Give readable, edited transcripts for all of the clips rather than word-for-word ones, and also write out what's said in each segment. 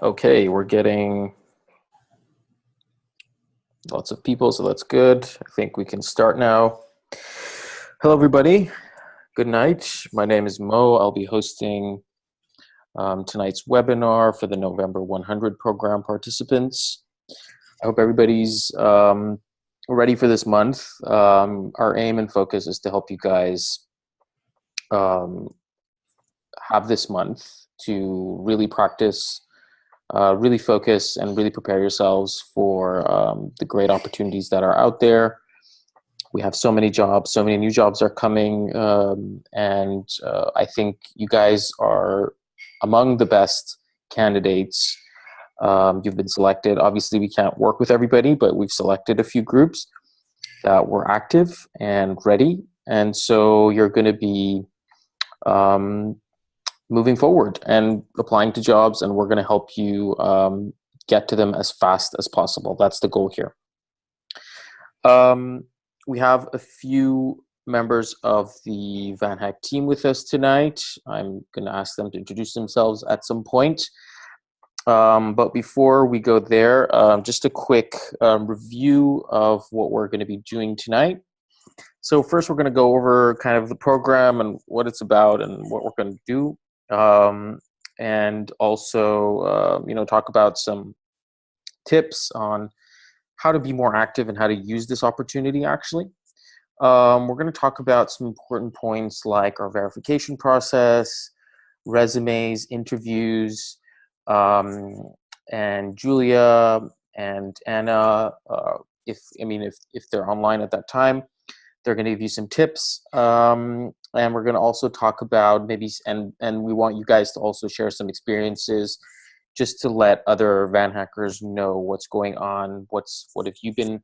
Okay, we're getting lots of people, so that's good. I think we can start now. Hello, everybody. Good night. My name is Mo. I'll be hosting tonight's webinar for the November 100 program participants. I hope everybody's ready for this month. Our aim and focus is to help you guys have this month to really practice, really focus, and really prepare yourselves for the great opportunities that are out there. We have so many jobs, so many new jobs are coming, and I think you guys are among the best candidates. You've been selected. Obviously, we can't work with everybody, but we've selected a few groups that were active and ready, and so you're going to be moving forward and applying to jobs, and we're going to help you get to them as fast as possible. That's the goal here. We have a few members of the Vanhack team with us tonight. I'm going to ask them to introduce themselves at some point. But before we go there, just a quick review of what we're going to be doing tonight. So first, we're going to go over kind of the program and what it's about and what we're going to do. And also, talk about some tips on how to be more active and how to use this opportunity, actually. We're going to talk about some important points like our verification process, resumes, interviews, and Julia and Anna, if they're online at that time, they're going to give you some tips. And we're going to also talk about and we want you guys to also share some experiences just to let other Vanhackers know what's going on, what have you been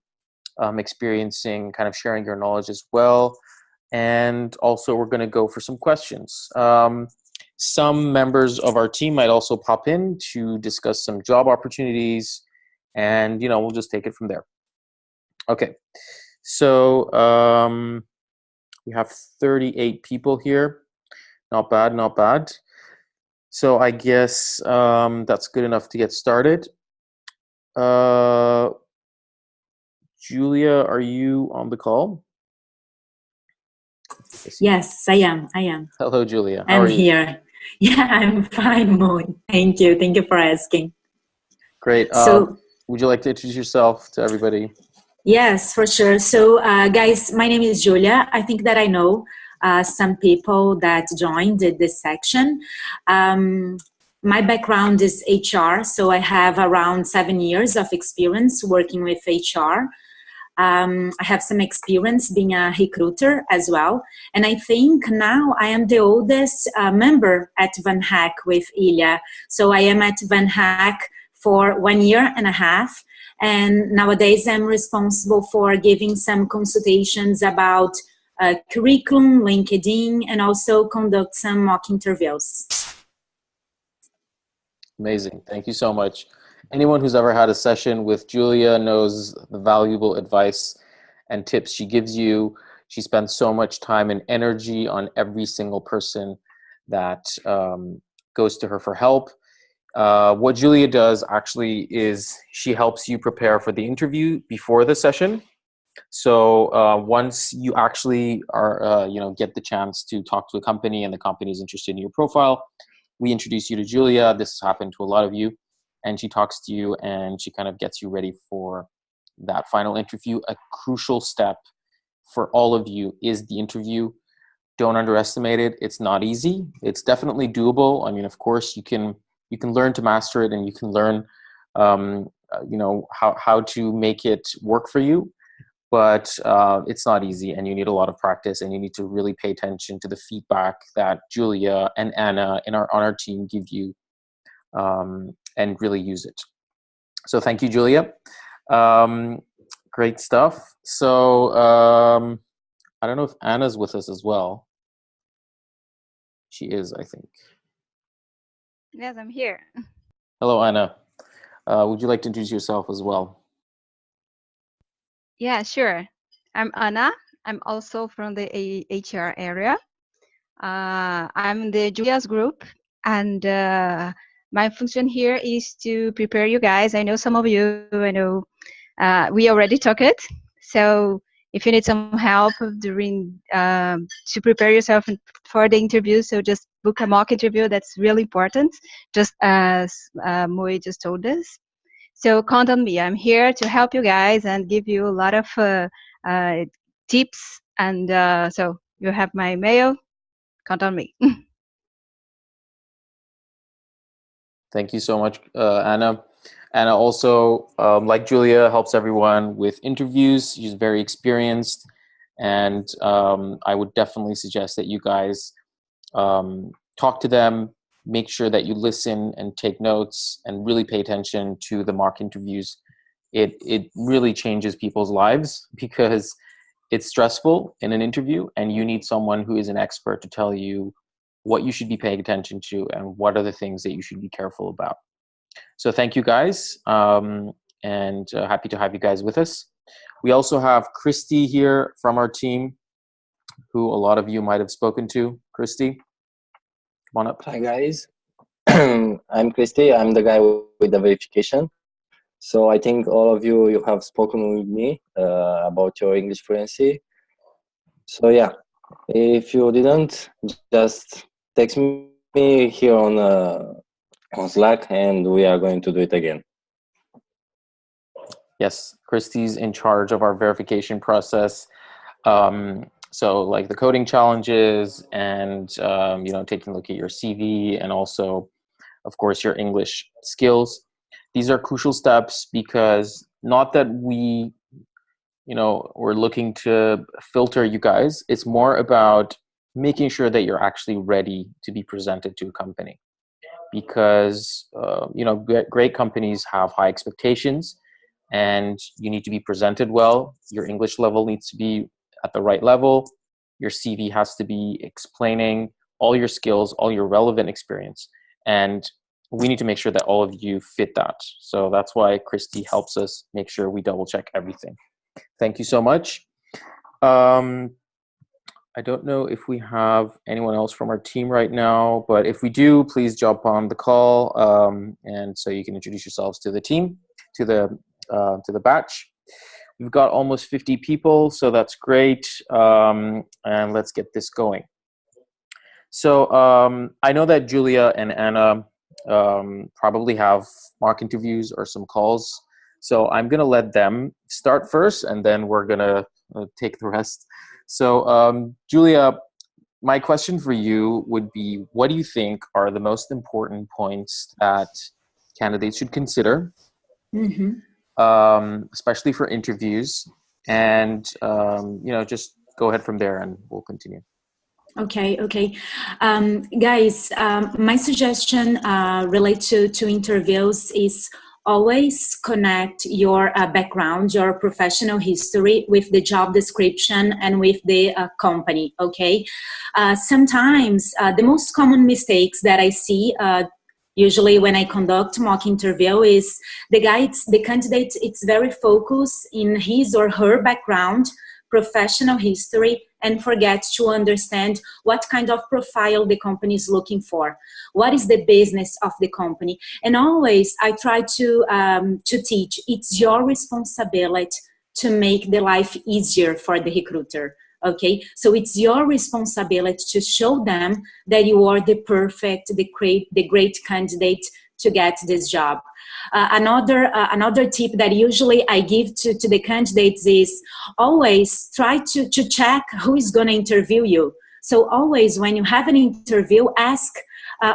experiencing, kind of sharing your knowledge as well. And also we're going to go for some questions. Some members of our team might also pop in to discuss some job opportunities, and we'll just take it from there. Okay, so we have 38 people here. Not bad, not bad. So I guess that's good enough to get started. Julia, are you on the call? Yes, I am. Hello, Julia. How are you? I'm here. Yeah, I'm fine, Mo. Thank you. Thank you for asking. Great. So, would you like to introduce yourself to everybody? yes, for sure. So, guys, my name is Julia. I think that I know some people that joined this section. My background is HR, so I have around 7 years of experience working with HR. I have some experience being a recruiter as well. And I think now I am the oldest member at Vanhack with Ilya. So I am at Vanhack for 1 year and a half. And nowadays I'm responsible for giving some consultations about curriculum, LinkedIn, and also conduct some mock interviews. Amazing. Thank you so much. Anyone who's ever had a session with Julia knows the valuable advice and tips she gives you. She spends so much time and energy on every single person that goes to her for help. What Julia does actually is she helps you prepare for the interview before the session. So once you actually are, get the chance to talk to a company and the company is interested in your profile, we introduce you to Julia. This has happened to a lot of you. And she talks to you and she kind of gets you ready for that final interview. A crucial step for all of you is the interview. Don't underestimate it. It's not easy. It's definitely doable. I mean, of course, you can learn to master it, and you can learn, how to make it work for you. But it's not easy, and you need a lot of practice, and you need to really pay attention to the feedback that Julia and Anna on our team give you, and really use it. So thank you, Julia. Great stuff. So I don't know if Anna's with us as well. She is, I think. Yes, I'm here. Hello, Anna. Would you like to introduce yourself as well? Yeah, sure. I'm Anna. I'm also from the HR area. I'm the Julia's group, and my function here is to prepare you guys. I know some of you, I know we already talked it. So if you need some help during to prepare yourself for the interview, so just book a mock interview. That's really important, just as Moe just told us. So count on me. I'm here to help you guys and give you a lot of tips. And so you have my mail. Count on me. Thank you so much, Anna. Anna also, like Julia, helps everyone with interviews. She's very experienced, and I would definitely suggest that you guys talk to them, make sure that you listen and take notes, and really pay attention to the mock interviews. It really changes people's lives because it's stressful in an interview, and you need someone who is an expert to tell you what you should be paying attention to and what are the things that you should be careful about. So thank you guys, and happy to have you guys with us. We also have Christy here from our team, who a lot of you might have spoken to. Christy, come on up. Hi guys, I'm Christy. I'm the guy with the verification. So I think all of you have spoken with me about your English fluency. So yeah, if you didn't, just text me here on Slack, and we are going to do it again. Yes, Christy's in charge of our verification process. So like the coding challenges and, taking a look at your CV and also, of course, your English skills. These are crucial steps because not that we're looking to filter you guys. It's more about making sure that you're actually ready to be presented to a company, because great companies have high expectations, and you need to be presented well. Your English level needs to be at the right level. Your CV has to be explaining all your skills, all your relevant experience, and we need to make sure that all of you fit that. So that's why Christy helps us make sure we double check everything. Thank you so much. I don't know if we have anyone else from our team right now, but if we do, please jump on the call, and so you can introduce yourselves to the team, to the batch. We've got almost 50 people, so that's great, and let's get this going. So I know that Julia and Anna probably have mock interviews or some calls, so I'm going to let them start first, and then we're going to take the rest. So Julia, my question for you would be, what do you think are the most important points that candidates should consider, especially for interviews? And, just go ahead from there and we'll continue. Okay. Guys, my suggestion related to interviews is always connect your background, your professional history with the job description and with the company, okay? Sometimes the most common mistakes that I see usually when I conduct mock interview is the candidate, it's very focused in his or her background, professional history, and forget to understand what kind of profile the company is looking for. What is the business of the company? And always I try to teach, it's your responsibility to make the life easier for the recruiter. Okay, so it's your responsibility to show them that you are the perfect, the great candidate to get this job. Another tip that usually I give to the candidates is always try to check who is going to interview you. So always when you have an interview, ask,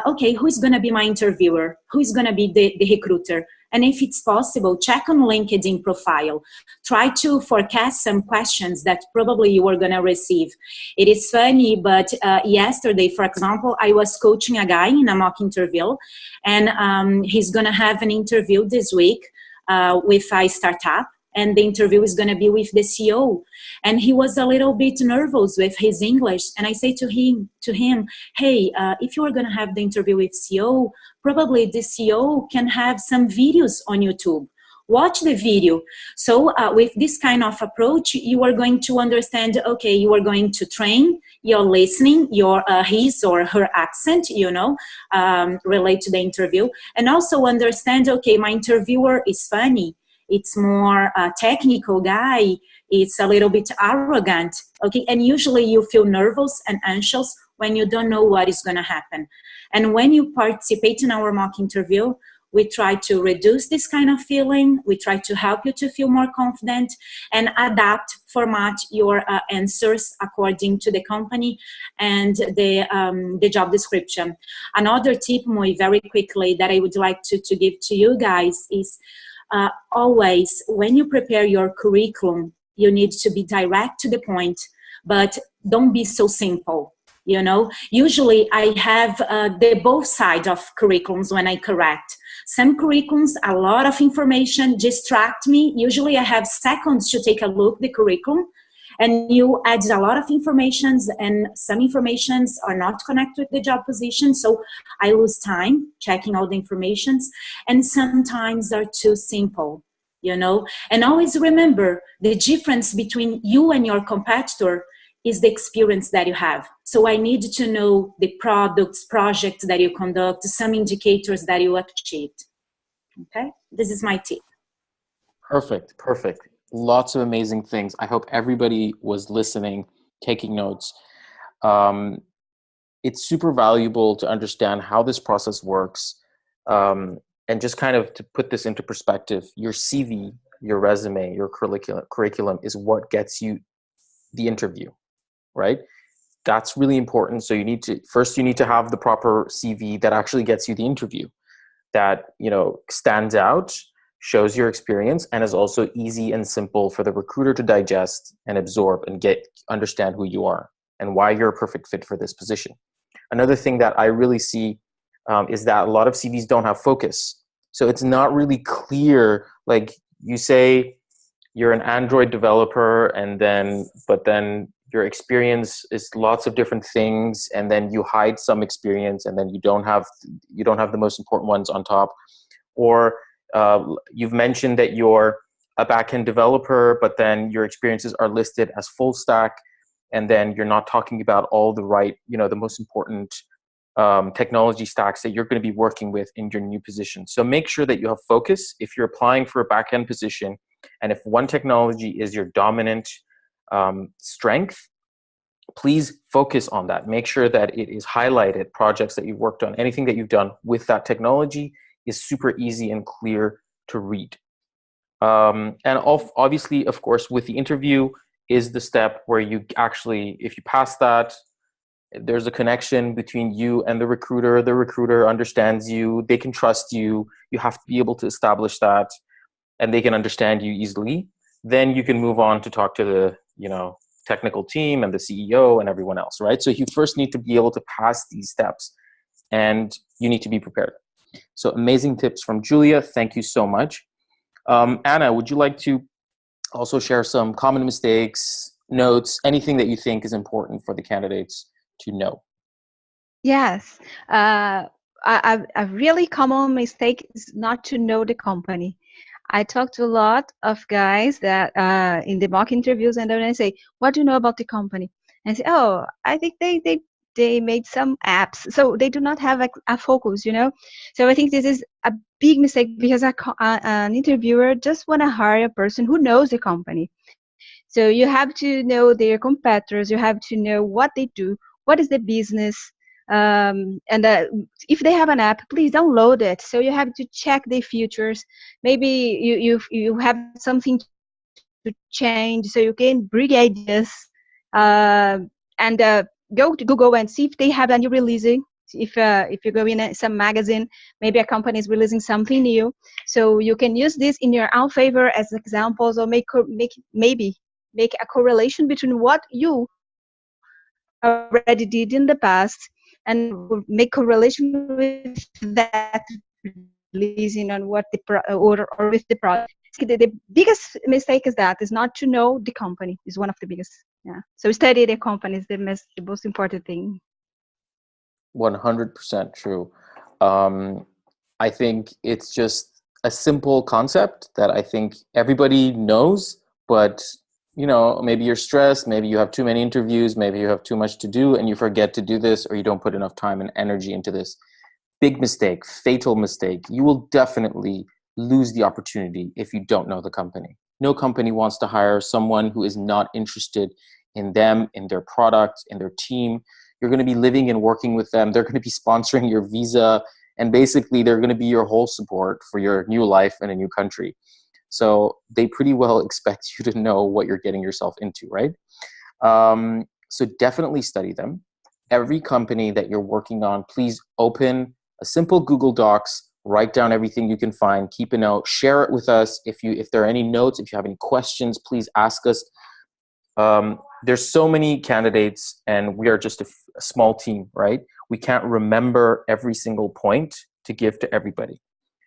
okay, who is going to be my interviewer? Who is going to be the recruiter? And if it's possible, check on LinkedIn profile. Try to forecast some questions that probably you are going to receive. It is funny, but yesterday, for example, I was coaching a guy in a mock interview, and he's going to have an interview this week with a startup. And the interview is going to be with the CEO. And he was a little bit nervous with his English. And I say to him, hey, if you are going to have the interview with CEO, probably the CEO can have some videos on YouTube watch the video. So with this kind of approach, you are going to understand, okay, you are going to train your listening, your his or her accent, relate to the interview, and also understand, okay, my interviewer is funny, it's more a technical guy, it's a little bit arrogant, okay? And usually you feel nervous and anxious when you don't know what is going to happen. And when you participate in our mock interview, we try to reduce this kind of feeling. We try to help you to feel more confident and adapt, format your answers according to the company and the job description. Another tip, Moi, very quickly, that I would like to give to you guys is always, when you prepare your curriculum, you need to be direct to the point, but don't be so simple. Usually I have the both sides of curriculums when I correct. Some curriculums, a lot of information distract me. Usually I have seconds to take a look at the curriculum, and you add a lot of informations, and some informations are not connected with the job position, so I lose time checking all the informations, and sometimes are too simple, And always remember, the difference between you and your competitor is the experience that you have. So I need to know the products, projects that you conduct, some indicators that you achieved. Okay, this is my tip. Perfect. Lots of amazing things. I hope everybody was listening, taking notes. It's super valuable to understand how this process works. And just kind of to put this into perspective, your CV, your resume, your curriculum is what gets you the interview, right? That's really important. So you need to have the proper CV that actually gets you the interview, that, stands out, shows your experience, and is also easy and simple for the recruiter to digest and absorb and understand who you are and why you're a perfect fit for this position. Another thing that I really see is that a lot of CVs don't have focus. So it's not really clear, like you say you're an Android developer, but then your experience is lots of different things, and then you hide some experience, and then you don't have the most important ones on top. Or you've mentioned that you're a backend developer, but then your experiences are listed as full stack, and then you're not talking about all the right, the most important technology stacks that you're going to be working with in your new position. So make sure that you have focus if you're applying for a backend position, and if one technology is your dominant strength, please focus on that. Make sure that it is highlighted. Projects that you've worked on, anything that you've done with that technology is super easy and clear to read. And obviously, of course, with the interview is the step where you actually, if you pass that, there's a connection between you and the recruiter. The recruiter understands you. They can trust you. You have to be able to establish that, and they can understand you easily. Then you can move on to talk to the, technical team and the CEO and everyone else, right? So you first need to be able to pass these steps, and you need to be prepared. So amazing tips from Julia. Thank you so much. Anna, would you like to also share some common mistakes, notes, anything that you think is important for the candidates to know? Yes. A really common mistake is not to know the company. I talk to a lot of guys that in the mock interviews, and then I say, "What do you know about the company?" And I say, "Oh, I think they made some apps," so they do not have a focus, So I think this is a big mistake, because an interviewer just want to hire a person who knows the company. So you have to know their competitors. You have to know what they do, what is the business. And if they have an app, please download it. So you have to check the features. Maybe you have something to change, so you can bring ideas, and go to Google and see if they have a new releasing. If you go in some magazine, maybe a company is releasing something new, so you can use this in your own favor as examples, or make a correlation between what you already did in the past, and make correlation with that releasing on what or with the product. The biggest mistake is not to know the company. Is one of the biggest. Yeah. So study the company is the most important thing. 100% true. I think it's just a simple concept that I think everybody knows, but you know, maybe you're stressed, maybe you have too many interviews, maybe you have too much to do and you forget to do this, or you don't put enough time and energy into this. Big mistake, fatal mistake. You will definitely lose the opportunity if you don't know the company. No company wants to hire someone who is not interested in them, in their product, in their team. You're going to be living and working with them. They're going to be sponsoring your visa. And basically, they're going to be your whole support for your new life in a new country. So they pretty well expect you to know what you're getting yourself into, right? So definitely study them. Every company that you're working on, please open a simple Google Docs, write down everything you can find, keep a note, share it with us. If there are any notes, if you have any questions, please ask us. There's so many candidates and we are just a small team, right? We can't remember every single point to give to everybody.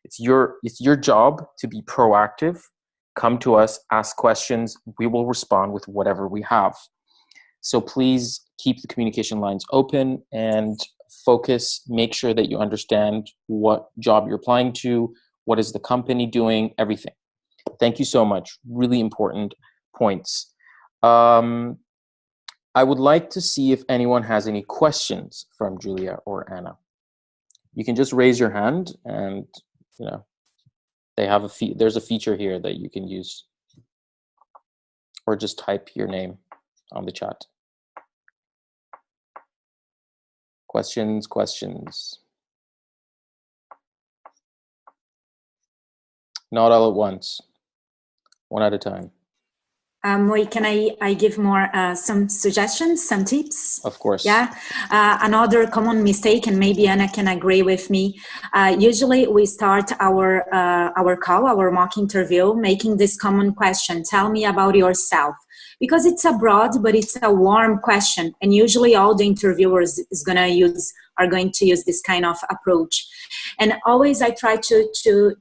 It's your job to be proactive. Come to us, ask questions. We will respond with whatever we have. So please keep the communication lines open and focus. Make sure that you understand what job you're applying to, what is the company doing, everything. Thank you so much. Really important points. I would like to see if anyone has any questions from Julia or Anna. You can just raise your hand and, you know, they have there's a feature here that you can use, or just type your name on the chat. Questions. Not all at once, one at a time. Moi, can I give more some suggestions, some tips? Of course. Yeah. Another common mistake, and maybe Anna can agree with me. Usually, we start our call, our mock interview, making this common question: "Tell me about yourself," because it's a broad, but it's a warm question, and usually all the interviewers are going to use this kind of approach. And always I try to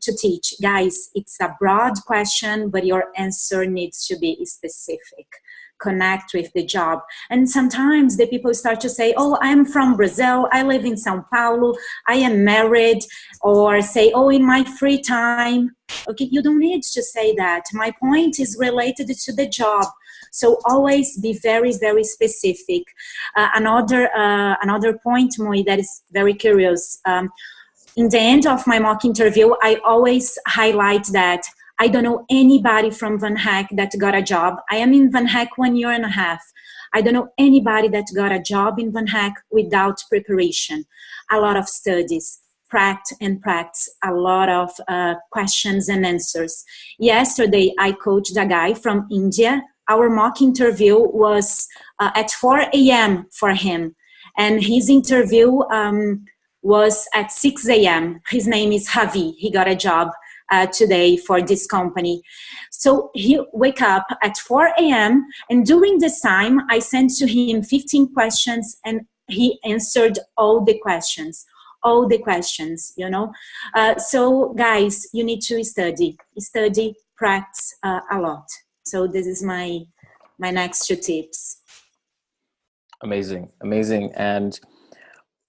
teach, guys, it's a broad question, but your answer needs to be specific, connect with the job. And sometimes the people start to say, oh, I'm from Brazil, I live in Sao Paulo, I am married, or say, oh, in my free time. Okay, you don't need to say that. My point is related to the job. So always be very, very specific. Another point, Moi, that is very curious. In the end of my mock interview, I always highlight that I don't know anybody from Vanhack that got a job. I am in Vanhack 1.5 years. I don't know anybody that got a job in Vanhack without preparation. A lot of studies, practice, a lot of questions and answers. Yesterday, I coached a guy from India. Our mock interview was at 4 a.m. for him. And his interview was at 6 a.m. His name is Javi. He got a job today for this company. So he wake up at 4 a.m. and during this time, I sent to him 15 questions and he answered all the questions, you know. So guys, you need to study, practice a lot. So this is my next 2 tips. Amazing. And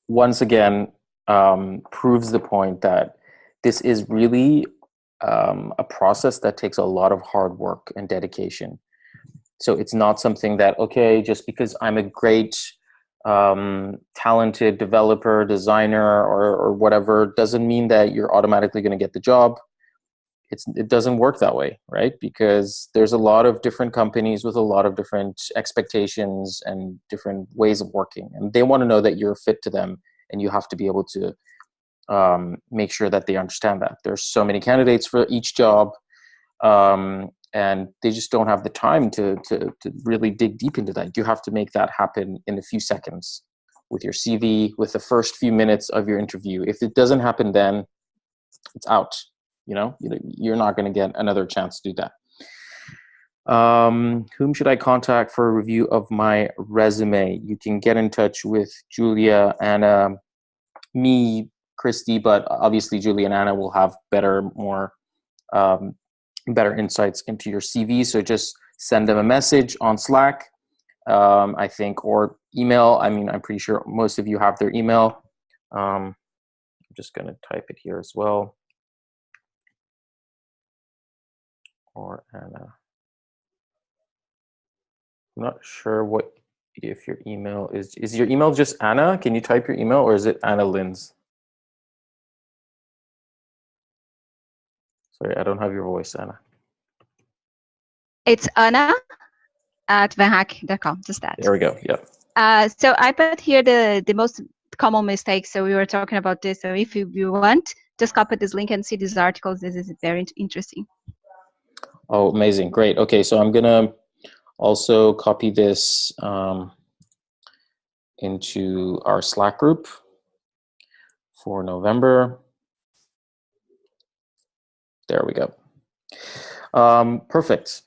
once again, proves the point that this is really a process that takes a lot of hard work and dedication. So it's not something that, okay, just because I'm a great, talented developer, designer, or whatever, doesn't mean that you're automatically going to get the job. It doesn't work that way, right? Because there's a lot of different companies with a lot of different expectations and different ways of working, and they want to know that you're a fit to them, and you have to be able to make sure that they understand that. There's so many candidates for each job, and they just don't have the time to really dig deep into that. You have to make that happen in a few seconds with your CV, with the first few minutes of your interview. If it doesn't happen then, it's out. You know, you're not going to get another chance to do that. Whom should I contact for a review of my resume? You can get in touch with Julia, Anna, me, Christy, but obviously Julia and Anna will have better insights into your CV. So just send them a message on Slack, I think, or email. I mean, I'm pretty sure most of you have their email. I'm just going to type it here as well. or Anna. I'm not sure if your email is your email just Anna? Can you type your email, or is it Anna Linz? Sorry, I don't have your voice, Anna. It's Anna@vanhack.com, just that. There we go. Yep. So I put here the most common mistakes. So we were talking about this. So if you want, just copy this link and see these articles. This is very interesting. Oh, amazing. Great. Okay, so I'm going to also copy this into our Slack group for November. There we go. Perfect.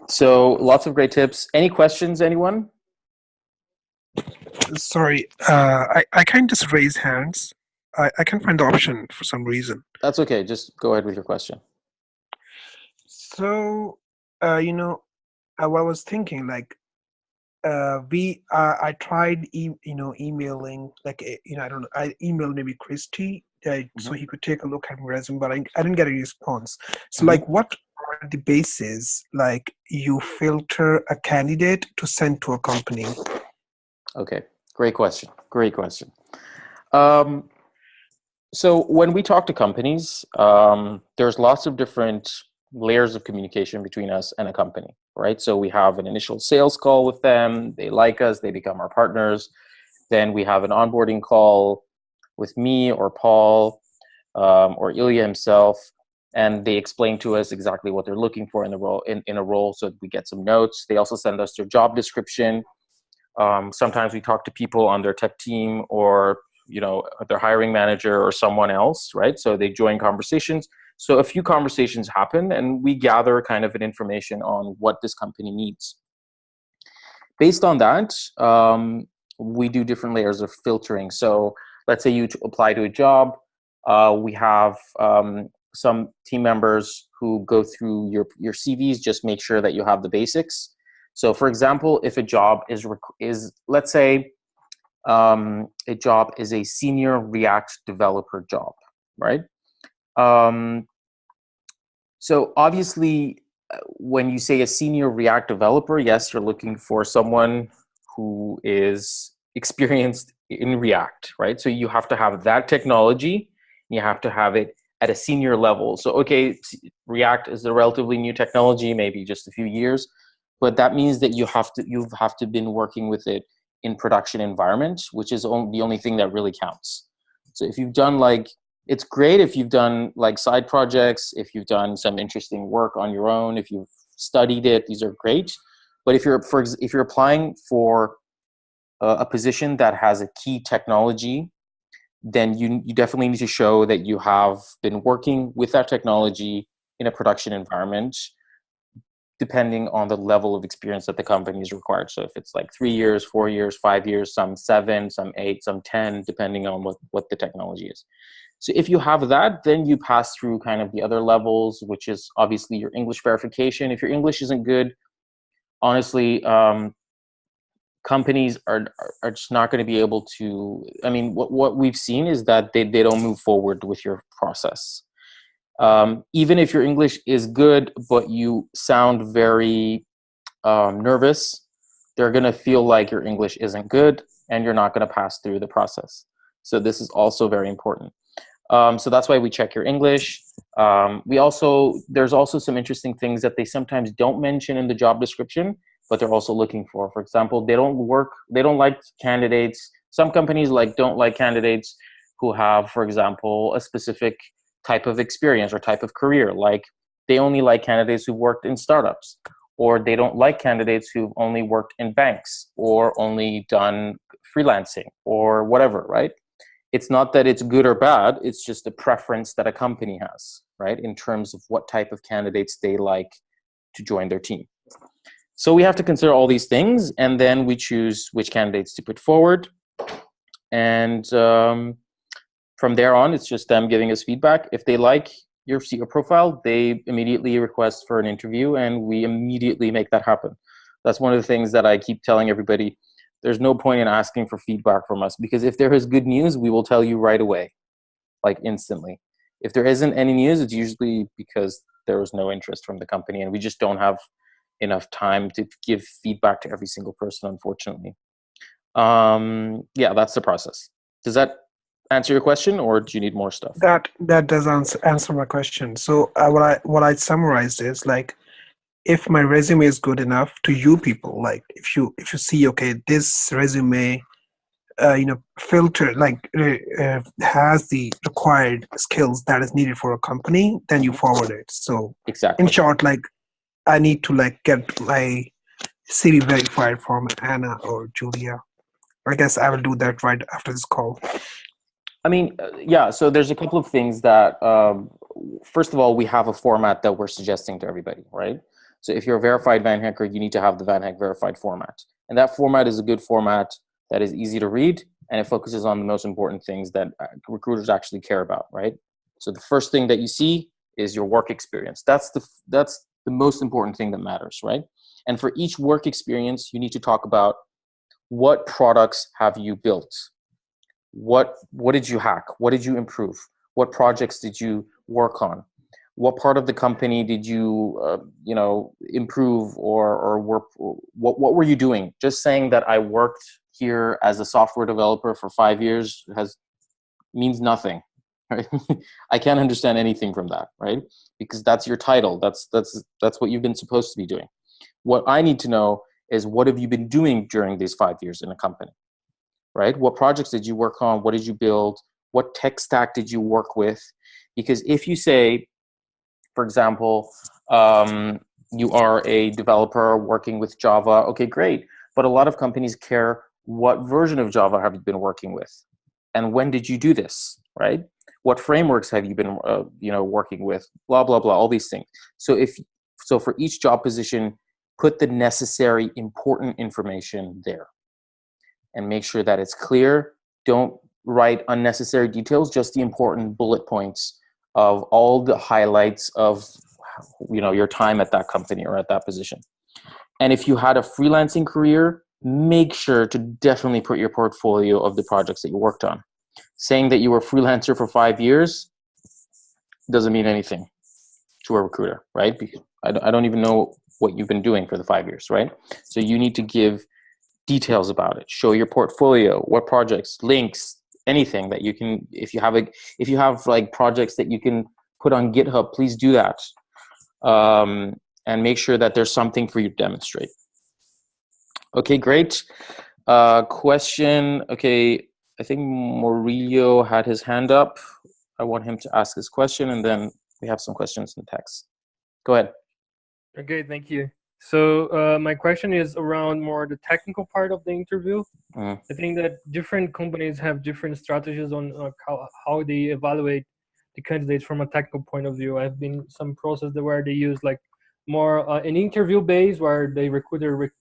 So lots of great tips. Any questions, anyone? Sorry, I can't just raise hands. I can't find the option for some reason. That's okay. Just go ahead with your question. So, what I was thinking, like, I tried, emailing, like, I don't know, I emailed maybe Christy, so he could take a look at my resume, but I didn't get a response. So, like, what are the bases, like, you filter a candidate to send to a company? Okay, great question. Great question. So when we talk to companies, there's lots of different layers of communication between us and a company, right? So we have an initial sales call with them. They like us. They become our partners. Then we have an onboarding call with me or Paul or Ilya himself, and they explain to us exactly what they're looking for in the role, in a role, so that we get some notes. They also send us their job description. Sometimes we talk to people on their tech team or their hiring manager or someone else, right? So they join conversations. So a few conversations happen and we gather kind of an information on what this company needs. Based on that, we do different layers of filtering. So let's say you apply to a job. We have some team members who go through your CVs, just make sure that you have the basics. So for example, if a job is let's say a job is a senior React developer job, right? So obviously, when you say a senior React developer, yes, you're looking for someone who is experienced in React, right? So you have to have that technology, and you have to have it at a senior level. So, okay, React is a relatively new technology, maybe just a few years, but that means that you have to been working with it in production environment, which is the only thing that really counts. So if you've done it's great if you've done side projects, if you've done some interesting work on your own, if you've studied it, these are great. But if you're applying for a position that has a key technology, then you definitely need to show that you have been working with that technology in a production environment, depending on the level of experience that the company is required. So if it's 3 years, 4 years, 5 years, some 7, some 8, some 10, depending on what the technology is. So if you have that, then you pass through kind of the other levels, which is obviously your English verification. If your English isn't good, honestly, companies are just not going to be able to, what we've seen is that they don't move forward with your process. Even if your English is good, but you sound very nervous, they're going to feel like your English isn't good and you're not going to pass through the process. So this is also very important. So that's why we check your English. There's also some interesting things that they sometimes don't mention in the job description, but they're also looking for. For example, they don't like candidates. Some companies don't like candidates who have, for example, a specific type of experience or type of career. They only like candidates who worked in startups, or they don't like candidates who've only worked in banks or only done freelancing or whatever, right? It's not that it's good or bad, it's just a preference that a company has, right? In terms of what type of candidates they like to join their team. So we have to consider all these things, and then we choose which candidates to put forward. And from there on, it's just them giving us feedback. If they like your profile, they immediately request for an interview, and we immediately make that happen. That's one of the things that I keep telling everybody. There's no point in asking for feedback from us, because if there is good news, we will tell you right away, instantly. If there isn't any news, it's usually because there was no interest from the company, and we just don't have enough time to give feedback to every single person, unfortunately. Yeah, that's the process. Does that answer your question, or do you need more stuff? That does answer my question. So what I summarized is like, if my resume is good enough to you people, like if you see, okay, this resume filter like has the required skills that is needed for a company, then you forward it. So Exactly. in short, like I need to like get my CV verified from Anna or Julia. I guess I will do that right after this call. I mean, yeah, so there's a couple of things that, first of all, we have a format that we're suggesting to everybody, right? So if you're a verified Vanhacker, you need to have the Vanhack verified format. And that format is a good format that is easy to read, and it focuses on the most important things that recruiters actually care about, right? So the first thing that you see is your work experience. That's the most important thing that matters, right? And for each work experience, you need to talk about what products have you built? What did you hack? What did you improve? What projects did you work on? What part of the company did you improve or work? What were you doing? Just saying that I worked here as a software developer for 5 years means nothing, right? I can't understand anything from that, right? Because that's your title. That's what you've been supposed to be doing. What I need to know is, what have you been doing during these 5 years in a company, right? What projects did you work on? What did you build? What tech stack did you work with? Because if you say, for example, you are a developer working with Java, okay, great. But a lot of companies care, what version of Java have you been working with? And when did you do this, right? What frameworks have you been working with? Blah, blah, blah, all these things. So for each job position, put the necessary important information there and make sure that it's clear. Don't write unnecessary details, just the important bullet points of all the highlights of your time at that company or at that position. And if you had a freelancing career, make sure to definitely put your portfolio of the projects that you worked on. Saying that you were a freelancer for 5 years doesn't mean anything to a recruiter, right? Because I don't even know what you've been doing for the 5 years, right? So you need to give details about it. Show your portfolio, what projects, links, anything that you can. If you have like projects that you can put on GitHub, please do that, and make sure that there's something for you to demonstrate. Okay, great. Question. Okay, I think Murillo had his hand up. I want him to ask his question, and then we have some questions in text. Go ahead. Okay, thank you. So my question is around more the technical part of the interview. I think that different companies have different strategies on how they evaluate the candidates from a technical point of view. I've been some process where they use like more an interview base, where the recruiter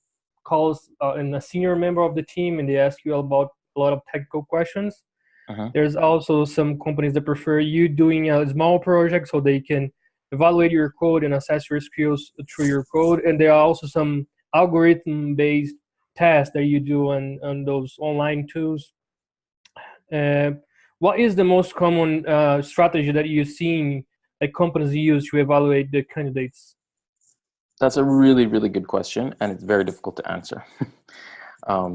calls a senior member of the team and they ask you about a lot of technical questions. There's also some companies that prefer you doing a small project so they can evaluate your code and assess your skills through your code. And there are also some algorithm-based tests that you do on those online tools. What is the most common strategy that you've seen that companies use to evaluate the candidates? That's a really, really good question, and it's very difficult to answer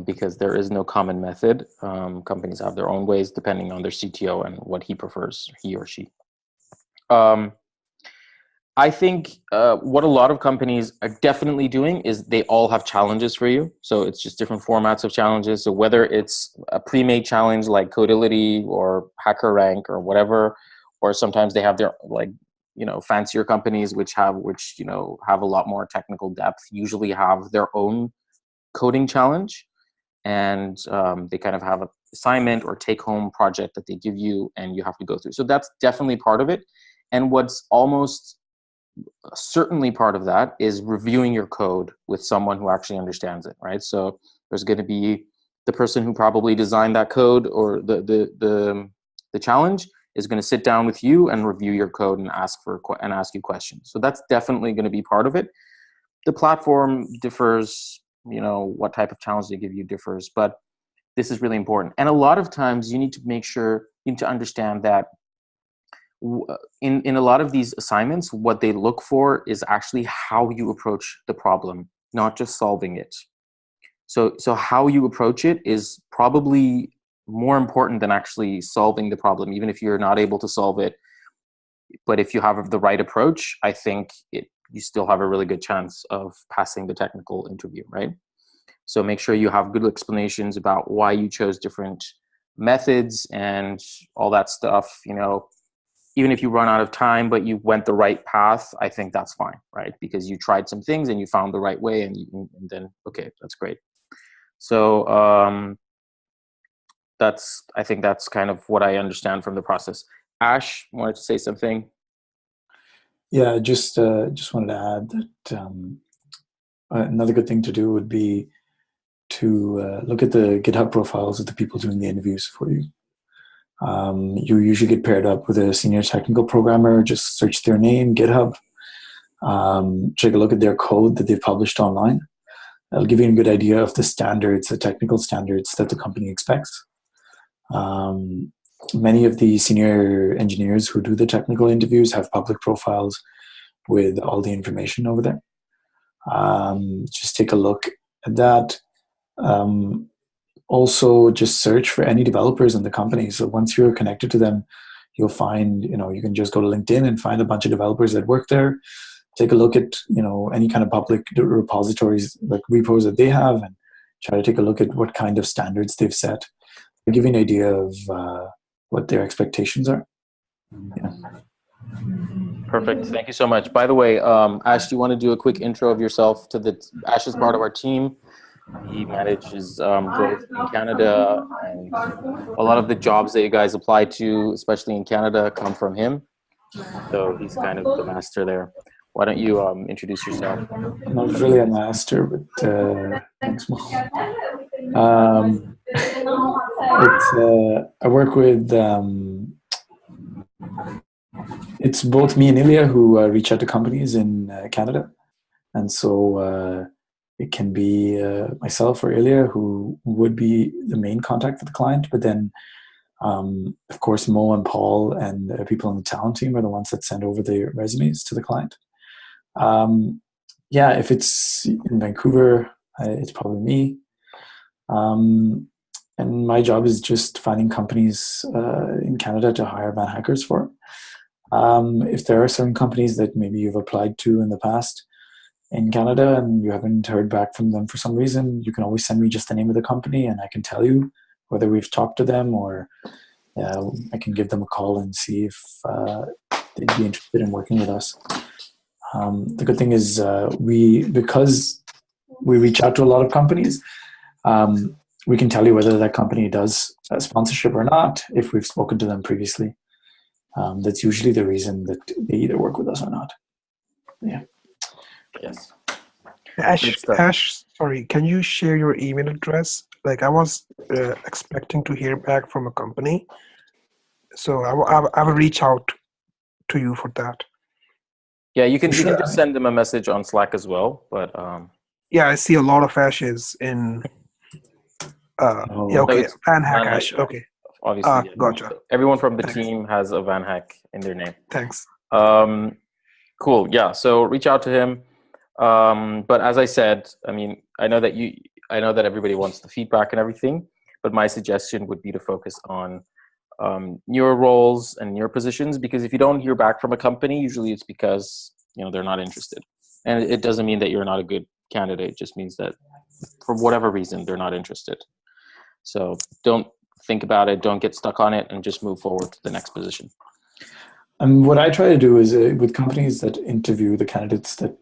because there is no common method. Companies have their own ways depending on their CTO and what he prefers, he or she. I think what a lot of companies are definitely doing is they all have challenges for you. So it's just different formats of challenges. So whether it's a pre-made challenge like Codility or HackerRank or whatever, or sometimes they have their fancier companies which have a lot more technical depth, usually have their own coding challenge, and they kind of have an assignment or take-home project that they give you and you have to go through. So that's definitely part of it. And what's almost certainly part of that is reviewing your code with someone who actually understands it, right? So there's going to be the person who probably designed that code or the challenge is going to sit down with you and review your code and ask you questions. So that's definitely going to be part of it. The platform differs, what type of challenge they give you differs, but this is really important. And a lot of times you need to understand that in a lot of these assignments, what they look for is actually how you approach the problem, not just solving it. So how you approach it is probably more important than actually solving the problem, even if you're not able to solve it. But if you have the right approach, I think you still have a really good chance of passing the technical interview, right? So make sure you have good explanations about why you chose different methods and all that stuff. You know, even if you run out of time, but you went the right path, I think that's fine, right? Because you tried some things and you found the right way, and then, okay, that's great. So I think that's kind of what I understand from the process. Ash, wanted to say something? Yeah, just wanted to add that another good thing to do would be to look at the GitHub profiles of the people doing the interviews for you. You usually get paired up with a senior technical programmer. Just search their name, GitHub. Take a look at their code that they've published online. That'll give you a good idea of the standards, the technical standards that the company expects. Many of the senior engineers who do the technical interviews have public profiles with all the information over there. Just take a look at that. Also, just search for any developers in the company. So once you're connected to them, you'll find, you can just go to LinkedIn and find a bunch of developers that work there. Take a look at, any kind of public repositories, like repos that they have, and try to take a look at what kind of standards they've set. I'll give you an idea of what their expectations are. Yeah. Perfect. Thank you so much. By the way, Ash, do you want to do a quick intro of yourself? Ash is part of our team. He manages growth in Canada, and a lot of the jobs that you guys apply to, especially in Canada, come from him. So he's kind of the master there. Why don't you introduce yourself? I'm not really a master, but thanks, Mo. I work with, it's both me and Ilya who reach out to companies in Canada. And so it can be myself or Ilya who would be the main contact for the client. But then, of course, Mo and Paul and people on the talent team are the ones that send over the resumes to the client. Yeah, if it's in Vancouver, it's probably me. And my job is just finding companies in Canada to hire Vanhackers for. If there are certain companies that maybe you've applied to in the past in Canada and you haven't heard back from them for some reason, you can always send me just the name of the company and I can tell you whether we've talked to them, or I can give them a call and see if they'd be interested in working with us. The good thing is because we reach out to a lot of companies, we can tell you whether that company does sponsorship or not if we've spoken to them previously. That's usually the reason that they either work with us or not. Yeah. Yes. Ash, sorry, can you share your email address? Like, I was expecting to hear back from a company, so I will reach out to you for that. Yeah, you can just send them a message on Slack as well. But yeah, I see a lot of Ashes in. Yeah, okay, Vanhack Ash. Okay. Obviously, yeah. Gotcha. Everyone from the team has a Vanhack in their name. Thanks. Cool. Yeah. So reach out to him. But as I said, I mean, I know that everybody wants the feedback and everything, but my suggestion would be to focus on your roles and your positions, because if you don't hear back from a company, usually it's because they're not interested, and it doesn't mean that you're not a good candidate. It just means that for whatever reason they're not interested. So don't think about it, don't get stuck on it, and just move forward to the next position. And what I try to do is with companies that interview the candidates that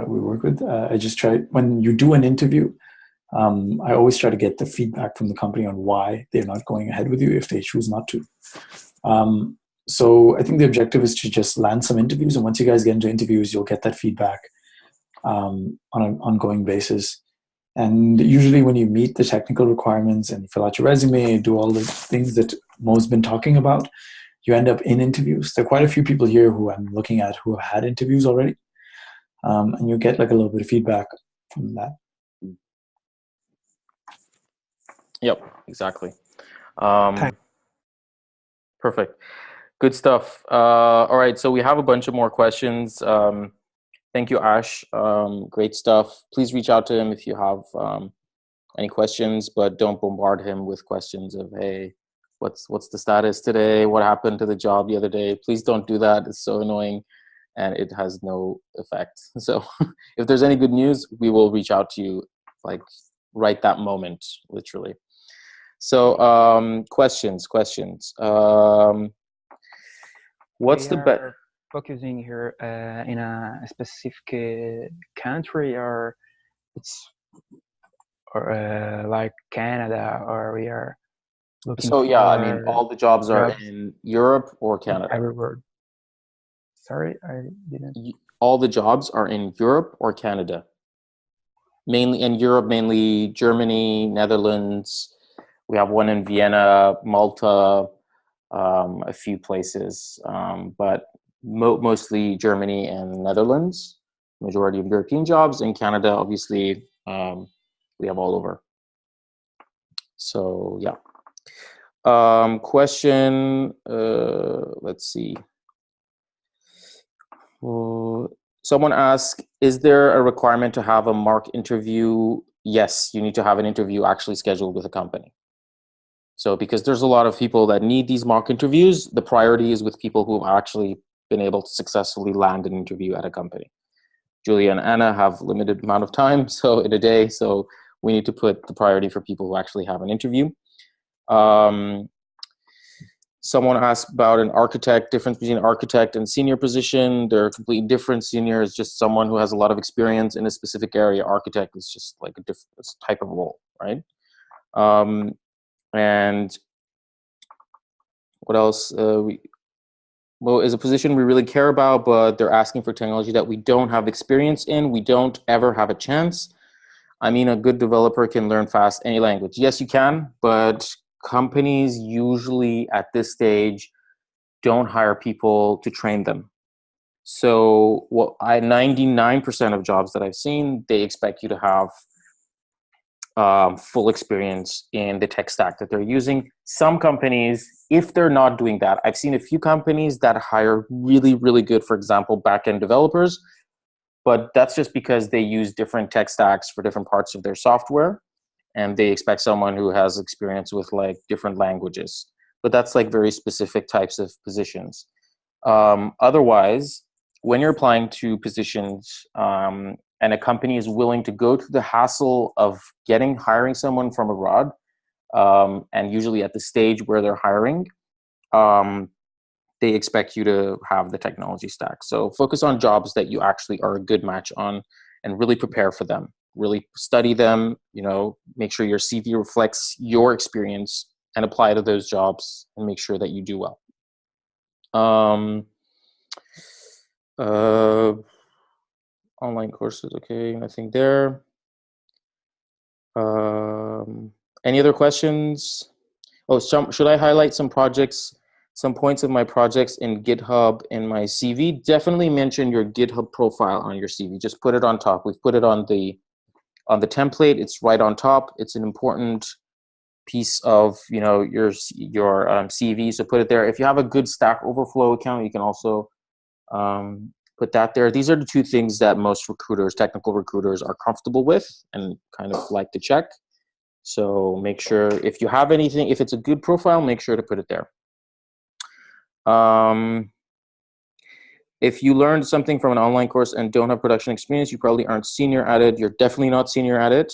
we work with, I just try, when you do an interview, I always try to get the feedback from the company on why they're not going ahead with you if they choose not to. So I think the objective is to just land some interviews, and once you guys get into interviews, you'll get that feedback on an ongoing basis. And usually when you meet the technical requirements and fill out your resume, do all the things that Mo's been talking about, you end up in interviews. There are quite a few people here who I'm looking at who have had interviews already. And you get like a little bit of feedback from that. Yep, exactly. Perfect. Good stuff. All right, so we have a bunch of more questions. Thank you, Ash. Great stuff. Please reach out to him if you have any questions, but don't bombard him with questions of, hey, what's the status today? What happened to the job the other day? Please don't do that. It's so annoying and it has no effect. So if there's any good news, we will reach out to you like right that moment, literally. So questions. What's the bet? Focusing here in a specific country, or it's like Canada, or we are looking So yeah, I mean, for all the jobs are jobs in Europe or Canada. everywhere. Sorry, I didn't. All the jobs are in Europe or Canada. Mainly in Europe, mainly Germany, Netherlands. We have one in Vienna, Malta, a few places, but mostly Germany and Netherlands. Majority of European jobs. In Canada, obviously, we have all over. So yeah. Question. Let's see. Someone asked, is there a requirement to have a Marc interview? Yes, you need to have an interview actually scheduled with a company. So because there's a lot of people that need these Marc interviews, the priority is with people who have actually been able to successfully land an interview at a company. Julia and Anna have limited amount of time, so in a day, so we need to put the priority for people who actually have an interview. Someone asked about an architect, difference between architect and senior position. They're completely different. Senior is just someone who has a lot of experience in a specific area. Architect is just like a different type of role, right? And what else? Well, is a position we really care about, but they're asking for technology that we don't have experience in. We don't ever have a chance. I mean, a good developer can learn fast any language. Yes, you can, but companies usually at this stage don't hire people to train them. So 99% of jobs that I've seen, they expect you to have full experience in the tech stack that they're using. Some companies, if they're not doing that, I've seen a few companies that hire really, really good, for example, backend developers, but that's just because they use different tech stacks for different parts of their software, and they expect someone who has experience with like different languages. But that's like very specific types of positions. Otherwise, when you're applying to positions and a company is willing to go to the hassle of hiring someone from abroad, and usually at the stage where they're hiring, they expect you to have the technology stack. So focus on jobs that you actually are a good match on and really prepare for them. Really study them, make sure your CV reflects your experience and apply to those jobs and make sure that you do well. Online courses, okay, nothing there. Any other questions? Oh, should I highlight some projects, some points of my projects in GitHub in my CV? Definitely mention your GitHub profile on your CV. Just put it on top. We've put it on the template. It's right on top. It's an important piece of your CV. So put it there. If you have a good Stack Overflow account, you can also put that there. These are the two things that most recruiters, technical recruiters, are comfortable with and kind of like to check. So make sure if you have anything, if it's a good profile, make sure to put it there. If you learned something from an online course and don't have production experience, you probably aren't senior at it. You're definitely not senior at it.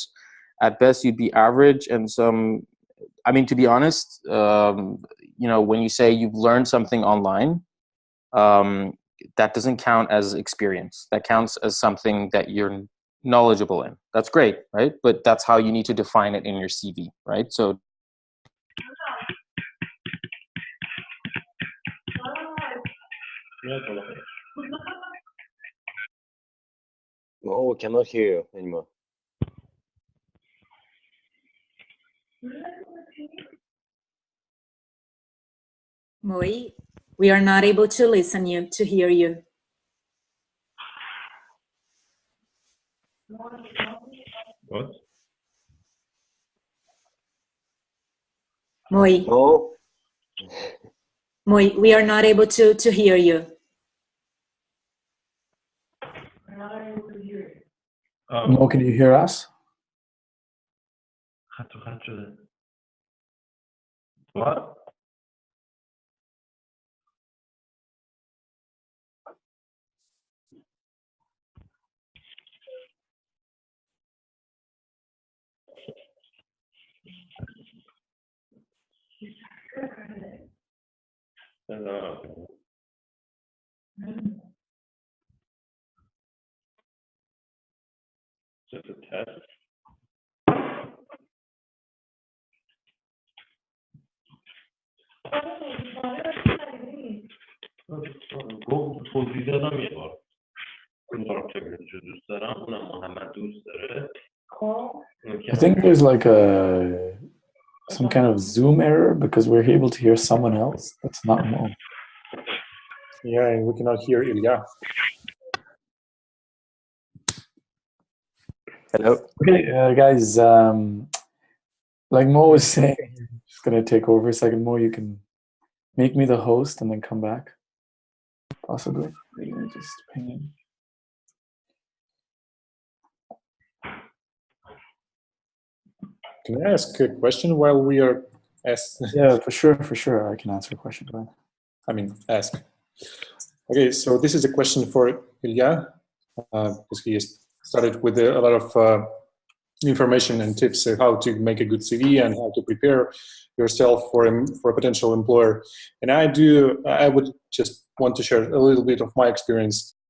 At best, you'd be average. And to be honest, when you say you've learned something online, that doesn't count as experience. That counts as something that you're knowledgeable in. That's great, right? But that's how you need to define it in your CV, right? So No, we cannot hear you anymore. Moi, we are not able to listen to hear you. What? Moi. No. We are not able to hear you. Mo, can you hear us? What? Just a test. I think there's like some kind of Zoom error because we're able to hear someone else. That's not Mo. Yeah, and we cannot hear Ilya. Hello. Okay, guys. Like Mo was saying, I'm just gonna take over a second. Mo, you can make me the host and then come back, possibly. You're gonna just ping in. Can I ask a question while we are asked? Yeah, for sure. I can answer a question. Go ahead. I mean, ask. Okay, so this is a question for Ilya, because he has started with a lot of information and tips on how to make a good CV and how to prepare yourself for a potential employer. And I would just want to share a little bit of my experience.